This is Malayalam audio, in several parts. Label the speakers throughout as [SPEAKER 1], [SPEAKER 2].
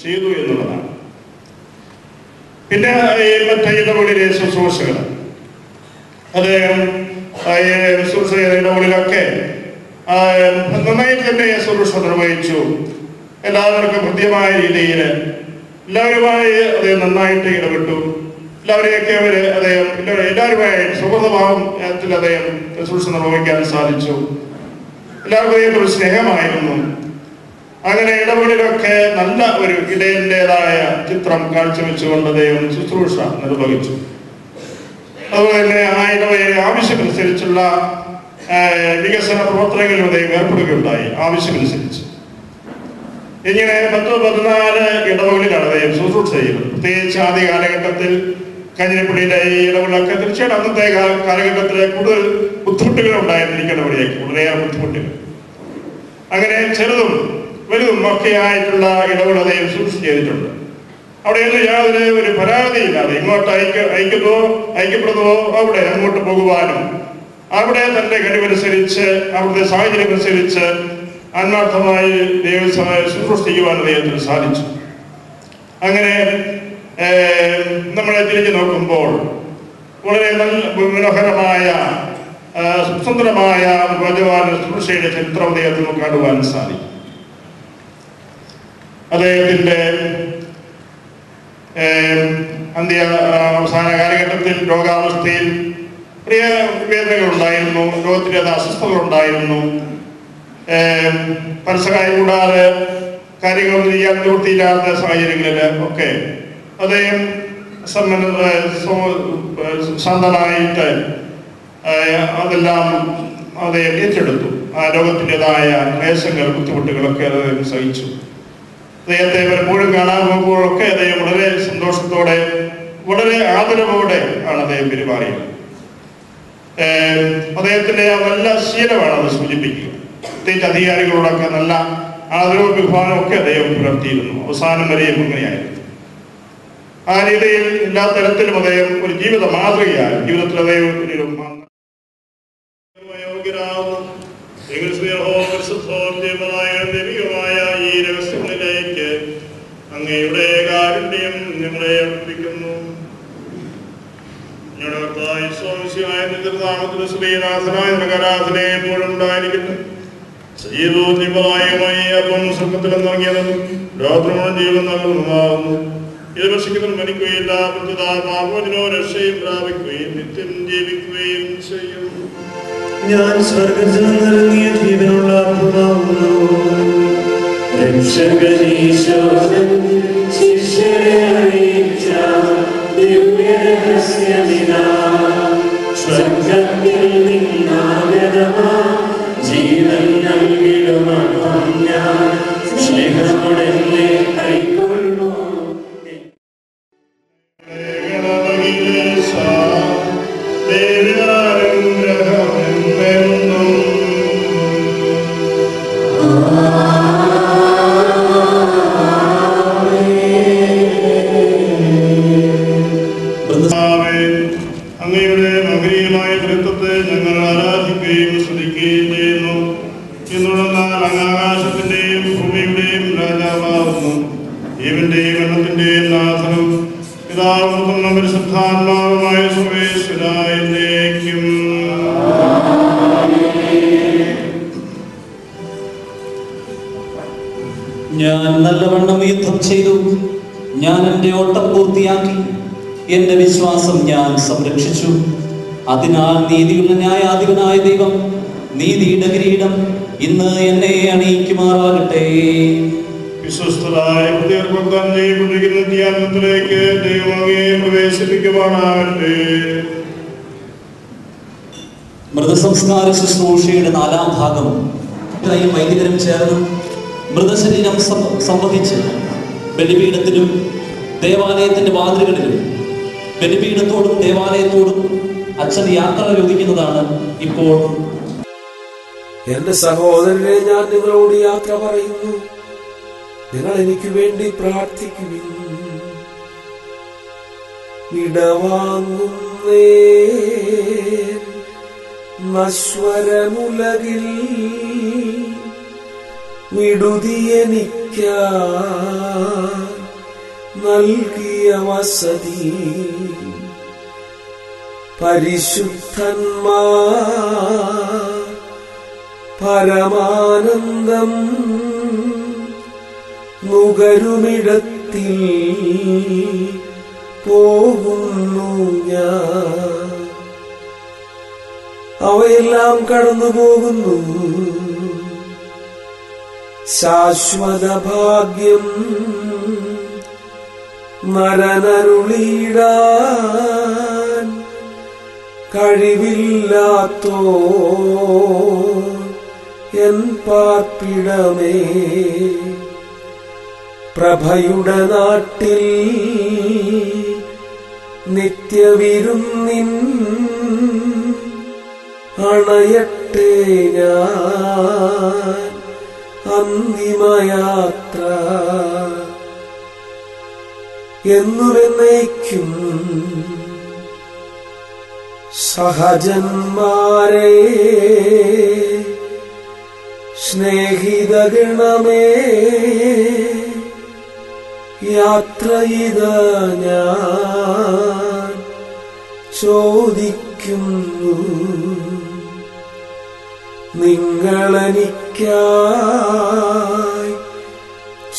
[SPEAKER 1] ചെയ്തു എന്നുള്ളതാണ്. പിന്നെ ഈ മറ്റേ ഇടപെടലിലെ ശുശ്രൂഷകൾ, അദ്ദേഹം ശുശ്രൂഷ ചെയ്ത ഇടപെടലൊക്കെ നന്നായിട്ട് തന്നെ ശുശ്രൂഷ നിർവഹിച്ചു. എല്ലാവർക്കും ഹൃദ്യമായ രീതിയിൽ എല്ലാവരുമായി അദ്ദേഹം നന്നായിട്ട് ഇടപെട്ടു. എല്ലാവരെയൊക്കെ എല്ലാവരുമായി സുഹൃതഭാവത്തിൽ അദ്ദേഹം ശുശ്രൂഷ നിർവഹിക്കാൻ സാധിച്ചു. എല്ലാവർക്കും അദ്ദേഹത്തോട് സ്നേഹമായിരുന്നു. അങ്ങനെ ഇടപെടലൊക്കെ നല്ല ഒരു ഇടയൻ്റെതായ ചിത്രം കാഴ്ചവെച്ചുകൊണ്ട് അദ്ദേഹം ശുശ്രൂഷ നിർവഹിച്ചു. അതുപോലെ തന്നെ ആ ഇടവകയിലെ ആവശ്യമനുസരിച്ചുള്ള വികസന പ്രവർത്തനങ്ങളിൽ അദ്ദേഹം ഏർപ്പെടുകയുണ്ടായി. ആവശ്യമനുസരിച്ച് ഇങ്ങനെ 10-14 ഇടവകളിലാണ് അദ്ദേഹം ശുശ്രൂഷ ചെയ്യുന്നത്. പ്രത്യേകിച്ച് ആദ്യ കാലഘട്ടത്തിൽ കാഞ്ഞിരപ്പള്ളിയിലെ ഈ ഇടവകളൊക്കെ തീർച്ചയായിട്ടും അന്നത്തെ കാലഘട്ടത്തിലെ കൂടുതൽ ബുദ്ധിമുട്ടുകൾ ഉണ്ടായിരുന്നിരിക്കുന്ന ഇടവഴിയേക്ക് വളരെയേറെ ബുദ്ധിമുട്ടുകൾ. അങ്ങനെ ചെറുതും വലുതും ഒക്കെ ആയിട്ടുള്ള ഇടവകൾ അദ്ദേഹം ശുശ്രൂഷ ചെയ്തിട്ടുണ്ട്. അവിടെയൊന്നും യാതൊരു ഒരു പരാതിയില്ലാതെ ഇങ്ങോട്ട് ഐക്യപ്പെടുന്നതോ അവിടെ അങ്ങോട്ട് പോകുവാനും അവിടെ തന്റെ കഴിവനുസരിച്ച് അവിടുത്തെ സാഹചര്യം അനുസരിച്ച് ആത്മാർത്ഥമായി ദൈവസഹായ ശുശ്രൂഷ ചെയ്യുവാൻ അദ്ദേഹത്തിന് സാധിച്ചു. അങ്ങനെ നമ്മളെ തിരിഞ്ഞു നോക്കുമ്പോൾ വളരെ നല്ല മനോഹരമായ സുന്ദരമായ ശുശ്രൂഷയുടെ ചരിത്രം അദ്ദേഹത്തിന് നമുക്ക് കാണുവാൻ സാധിക്കും. അദ്ദേഹത്തിൻ്റെ അവസാന കാലഘട്ടത്തിൽ രോഗാവസ്ഥയിൽ പ്രിയ വേദനകൾ ഉണ്ടായിരുന്നു, രോഗത്തിൻ്റെ അസ്വസ്ഥതകൾ ഉണ്ടായിരുന്നു. പരസഹായം കൂടാതെ കാര്യങ്ങളൊന്നും ചെയ്യാൻ നിവൃത്തിയില്ലാത്ത സാഹചര്യങ്ങളിൽ ഒക്കെ അദ്ദേഹം ശാന്തനായിട്ട് അതെല്ലാം അദ്ദേഹം ഏറ്റെടുത്തു. ആ രോഗത്തിൻ്റെതായ ക്ലേശങ്ങൾ ബുദ്ധിമുട്ടുകളൊക്കെ അദ്ദേഹം സഹിച്ചു. അദ്ദേഹത്തെ പലപ്പോഴും കാണാൻ പോകുമ്പോഴൊക്കെ അദ്ദേഹം വളരെ സന്തോഷത്തോടെ വളരെ ആദരവോടെ ആണ് അദ്ദേഹം പെരുമാറിയത്. അദ്ദേഹത്തിൻ്റെ നല്ല ശീലമാണ് അത് സൂചിപ്പിക്കുക. പ്രത്യേകിച്ച് അധികാരികളോടൊക്കെ നല്ല ആദരവും ബഹുമാനവും ഒക്കെ അദ്ദേഹം പുലർത്തിയിരുന്നു. അവസാനം വരെയും അങ്ങനെയായിരുന്നു. ആ രീതിയിൽ എല്ലാ തരത്തിലും അദ്ദേഹം ഒരു ജീവിത മാതൃകയായി ജീവിതത്തിൽ അദ്ദേഹം ഈ രഹസ്യങ്ങളിലേക്ക് അങ്ങയുടെ കാരുണ്യം ഞങ്ങളെ അടുപ്പിക്കുന്നു. ായിരിക്കുന്നു. സജീവവും നിബലായുമായി അപ്പം സ്വർഗത്തിലും നൽകിയതും രാത്രിയോളം ജീവൻ നൽകുന്നതാകുന്നു. ഇത് ഭക്ഷിക്കുന്നതിന് മരിക്കുകയില്ല, പാപോചനോ രക്ഷയും പ്രാപിക്കുകയും നിത്യം ജീവിക്കുകയും ചെയ്യും.
[SPEAKER 2] ഞാൻ സ്വർഗത്തിൽ നിന്നിറങ്ങിയ ജീവനുള്ള അപ്പമാകുന്നു. രക്ഷകനീശോദൻ ശിഷ്യരെ അറിയിച്ച ദിവ്യരഹസ്യമിതാ. സ്വർഗത്തിൽ നിന്നാഗതമാ ജീവൻ നൽകിടുമപ്പം ഞാൻ സ്നേഹത്തോടെ കൈക്കൊള്ളൂ.
[SPEAKER 1] അങ്ങയുടെ മഹനീയമായ തൃത്വത്തെ ഞങ്ങൾ ആരാധിക്കുകയും സ്തുതിക്കുകയും ചെയ്യുന്നു. എന്നുള്ളതാൽ അങ്ങ് ആകാശത്തിന്റെയും ഭൂമിയുടെയും രാജാവാകുന്നു. ജീവന്റെയും മരണത്തിന്റെയും നാഥനും പിതാവും പുത്രനും പരിശുദ്ധാത്മാവുമായ സർവേശ്വരായിരിക്കും.
[SPEAKER 3] ഞാൻ നല്ലവണ്ണം യുദ്ധം ചെയ്തു, ഞാൻ എൻ്റെ ഓട്ടം പൂർത്തിയാക്കി, എൻ്റെ വിശ്വാസം ഞാൻ സംരക്ഷിച്ചു. അതിനാൽ നീതിയുള്ള ന്യായാധിപനായ ദൈവം നീതിയുടെ കിരീടം ഇന്ന് എന്നെ അണിയിക്കുമാറാകട്ടെ.
[SPEAKER 1] വിശ്വസ്തരായ ചെയ്യപ്പെട്ടിരിക്കുന്ന ധ്യാനത്തിലേക്ക് ദൈവമേ പ്രവേശിപ്പിക്കുവാനാകട്ടെ.
[SPEAKER 3] മൃതസംസ്കാര ശുശ്രൂഷയുടെ 4ാം ഭാഗം വൈദികരും ചേർന്ന് മൃതശരീരം സംവഹിച്ച് ബലിപീഠത്തിലും ദേവാലയത്തിന്റെ വാതിലുകളിലും ബലിപീഠത്തോടും ദേവാലയത്തോടും അച്ഛൻ യാത്ര ചോദിക്കുന്നതാണ് ഇപ്പോൾ.
[SPEAKER 4] എന്റെ സഹോദരനെ, ഞാൻ നിങ്ങളോട് യാത്ര പറയുന്നു. നിങ്ങൾ എനിക്ക് വേണ്ടി പ്രാർത്ഥിക്കുവിൻ. ഇടവാങ്ങുന്നേ നശ്വരമുലകിൽ വിടുതിയെനിക്കാ നൽകിയ വസതി പരിശുദ്ധന്മാർ പരമാനന്ദം നുകരുമിടത്തിൽ പോകുന്നു ഞാൻ. അവയെല്ലാം കടന്നു പോകുന്നു. ശാശ്വത ഭാഗ്യം നരനരുളിയിടാൻ കഴിവില്ലാത്തോ എൻ പാർപ്പിടമേ, പ്രഭയുടെ നാട്ടിൽ നിത്യവിരുന്നിൻ അണയട്ടെ ഞാൻ അന്തിമയാത്ര. എന്നുമെന്നേക്കും സഹജന്മാരെ സ്നേഹിതഗണമേ, യാത്രയിതാ ഞാൻ ചോദിക്കുന്നു. നിങ്ങളെനിക്കായി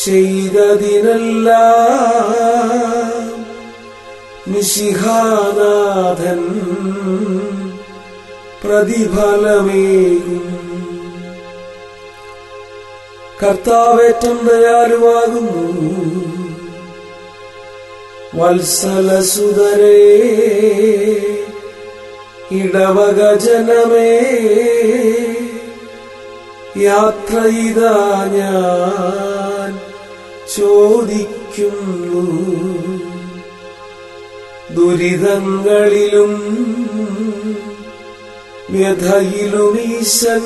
[SPEAKER 4] ചെയ്തതിനെല്ലാം മിശിഹാനാഥൻ പ്രതിഫലമേകും. കർത്താവേറ്റം ദയാലുവാകുന്നു. വത്സലസുതരേ, ഇടവകജനമേ, യാത്രയിതാ ഞാൻ ചോദിക്കുന്നു. ദുരിതങ്ങളിലും വ്യഥയിലും ഈശൻ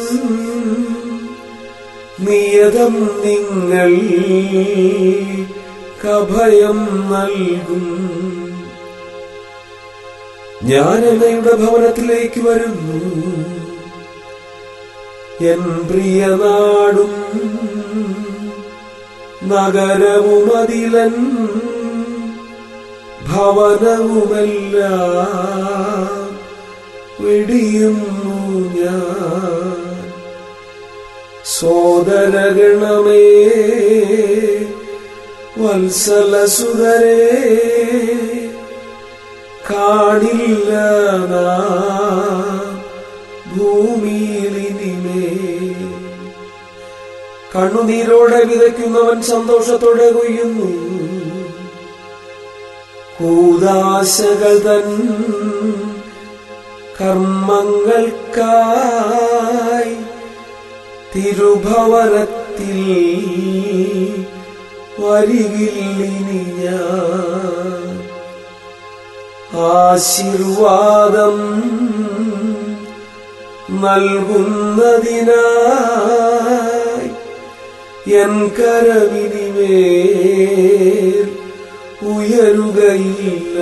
[SPEAKER 4] നിയതം നിങ്ങൾ കഭയം നൽകും. ഞാൻ അങ്ങയുടെ ഭവനത്തിലേക്ക് വരുന്നു. എൻ പ്രിയനാടും നഗരവും അതിലൻ ഭവനവുമെല്ലാം വെടിയുന്നു ഞാൻ. സോദരഗണമേ, വത്സലസുതരേ, കാണില്ല നാം ഭൂമിയിലിനിമേ. കണ്ണുനീരോടെ വിതയ്ക്കുന്നവൻ സന്തോഷത്തോടെ കൊയ്യുന്നു. കൂദാശകൾ തൻ കർമ്മങ്ങൾക്കായി തിരുഭവനത്തിൽ വരികില്ലിനി ഞാൻ. ആശീർവാദം നൽകുന്നതിനായി എൻ കരമിനിമേൽ ഉയരുകയില്ല.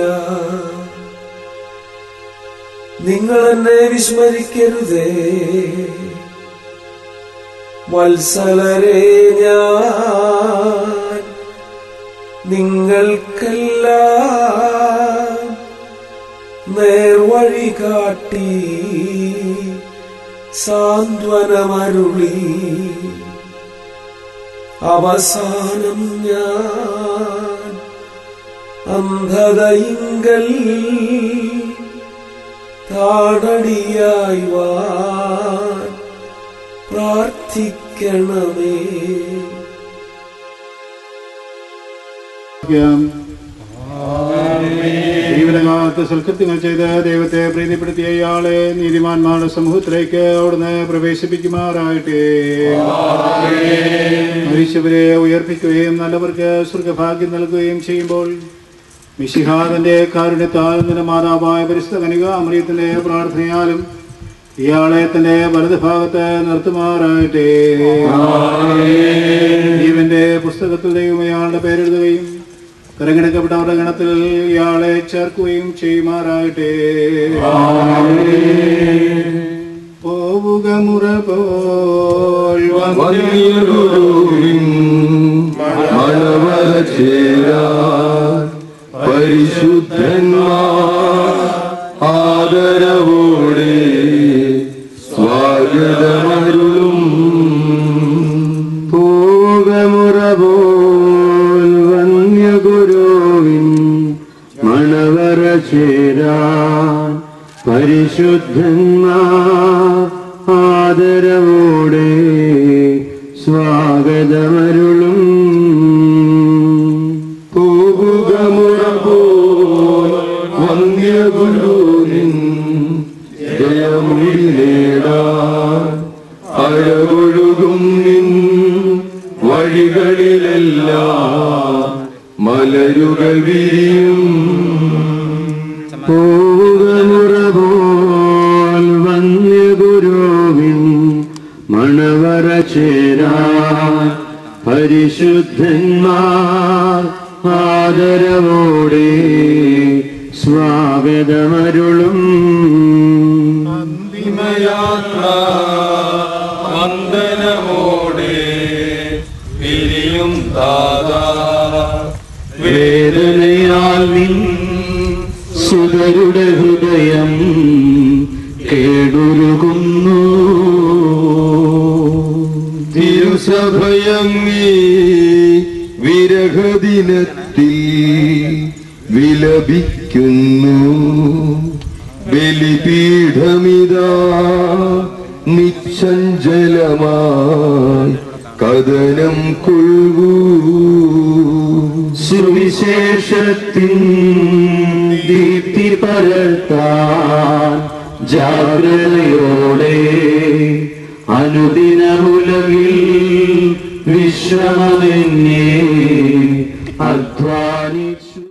[SPEAKER 4] നിങ്ങൾ എന്നെ വിസ്മരിക്കരുതേ. വത്സലരേ, ഞാൻ നിങ്ങൾക്കെല്ലാം നേർവഴി കാട്ടി സാന്ത്വനമരുളി. അവസാനം ഞാൻ അന്ധതയിങ്കൽ താടടിയായി വാൻ പ്രാർത്ഥിക്കണമേ.
[SPEAKER 5] ജീവിതകാലത്ത് സൽകൃത്യങ്ങൾ ചെയ്ത് ദൈവത്തെ പ്രീതിപ്പെടുത്തിയ ഇയാളെ നീതിമാന്മാരുടെ സമൂഹത്തിലേക്ക് അവിടുന്ന് പ്രവേശിപ്പിക്കുമാറാകട്ടെ. മരിച്ചവരെ ഉയർപ്പിക്കുകയും നല്ലവർക്ക് സ്വർഗഭാഗ്യം നൽകുകയും ചെയ്യുമ്പോൾ മിശിഹാതന്റെ കാരുണ്യത്താൽ നിന്റെ മാതാവായ പരിശുദ്ധ കന്യകാമറിയത്തിന്റെ പ്രാർത്ഥനയാലും ഇയാളെ തന്റെ വലതുഭാഗത്ത് നിർത്തുമാറാകട്ടെ. ജീവന്റെ പുസ്തകത്തിൽ ദൈവം ഇയാളുടെ പേരെഴുതുകയും തെരഞ്ഞെടുക്കപ്പെട്ടവരുടെ ഗണത്തിൽ ഇയാളെ ചേർക്കുകയും ചെയ്യുമാറാകട്ടെ. പോവുക മുറ പോൽ
[SPEAKER 2] മഴവര ചേരാ
[SPEAKER 6] പരിശുദ്ധന്മാർ ആദരവോടെ സ്വാഗതമരുളും. പോകമുറ പോൽ വന്യഗുരുവിൻ മണവറ ചേരാൻ പരിശുദ്ധന്മാർ ആദരവോടെ സ്വാഗതമരുളും. പോകുകമുറ പോൽ വന്യഗുരുവിൻ ജയമുടി നേടാൻ അഴകൊഴുകും നിൻ വഴികളിലെല്ലാം മലരുകൾ വിരിയും. പോകുകമുറ പോൽ വന്യഗുരുവിൻ മണവറ ചേരാൻ പരിശുദ്ധന്മാർ ആദരവോടെ സ്വാഗതമരുളും. അന്തിമയാത്ര വന്ദനമോടെ പിരിയും ദാതാ, വേദനയാൽ നിൻ സുതരുടെ ഹൃദയം കേടുരുകുന്നു. തിരുസഭയങ്ങി വിരഹദിനത്തിൽ വിലപിക്കുന്നു. ബലിപീഠമിതാ നിശ്ചഞ്ചലമായി കഥനം കൊള്ളൂ. സുവിശേഷത്തിൻ ദീപ്തി പരത്താൻ ജാഗ്രതയോടെ അനുദിനമുലകിൽ വിശ്രമമെന്നേ അധ്വാനിച്ചു.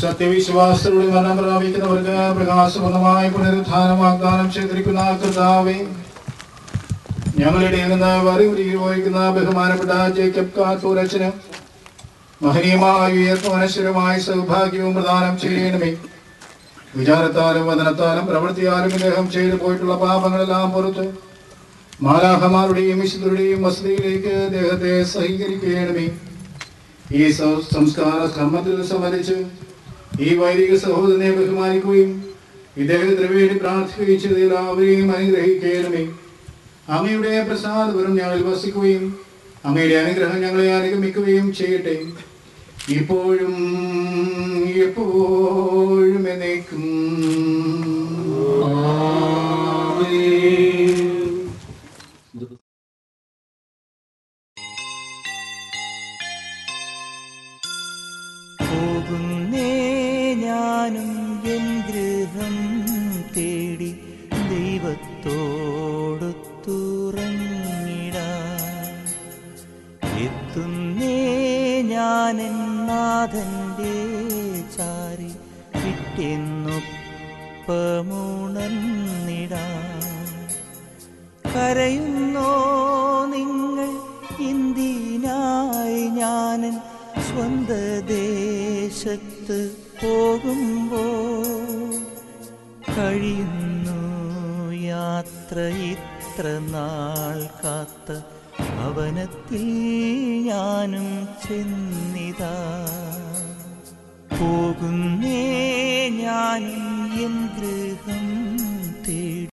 [SPEAKER 5] സത്യവിശ്വാസത്തിലൂടെ മരണം പ്രാപിക്കുന്നവർക്ക് പ്രകാശപൂർണമായ പുനരുത്ഥാനം വാഗ്ദാനം ചെയ്തിരിക്കുന്ന കർത്താവേ, ഞങ്ങളുടെ വഹിക്കുന്ന ബഹുമാനപ്പെട്ട ജേക്കബ് കാത്തൂരച്ചന് മഹനീയമായ ഉയർപ്പും അനശ്വരമായ സൗഭാഗ്യവും പ്രദാനം ചെയ്യണമേ. വിചാരത്താലും വചനത്താലും പ്രവൃത്തിയാലും ഇദ്ദേഹം ചെയ്തു പോയിട്ടുള്ള പാപങ്ങളെല്ലാം പുറത്ത് മാലാഖമാരുടെയും വിശുദ്ധരുടെയും വസതിയിലേക്ക് അദ്ദേഹത്തെ സഹീകരിക്കണമേ. ഈ സംസ്കാര കർമ്മത്തിൽ സംബന്ധിച്ച് ഈ വൈദിക സഹോദരനെ ബഹുമാനിക്കുകയും ഇദ്ദേഹത്തിന് വേണ്ടി പ്രാർത്ഥിക്കുകയും ചെയ്ത് എല്ലാവരെയും അനുഗ്രഹിക്കണമേ. അങ്ങയുടെ പ്രസാദപരം ഞങ്ങളിൽ വസിക്കുകയും അങ്ങയുടെ അനുഗ്രഹം ഞങ്ങളെ അനുഗമിക്കുകയും ചെയ്യട്ടെ, ഇപ്പോഴും എപ്പോഴും എന്നേക്കും.
[SPEAKER 7] ഞാനും എൻ ഗൃഹം തേടി ദൈവത്തോടൊത്തുറങ്ങിടാൻ എത്തുന്നേ. ഞാനെൻ നാഥന്റെ ചാരി വിട്ടെന്നൊപ്പമുണർന്നിടാൻ. കരയുന്നോ നിങ്ങൾ എന്തിനായി? ഞാനൻ സ്വന്ത ദേശത്ത് പോകുമ്പോൾ കഴിയുന്നു യാത്ര ഇത്ര നാൾ കാത്ത ഭവനത്തിൽ ഞാനും ചെന്നിതാ. പോകുന്നേ ഞാനും എൻ ഗൃഹം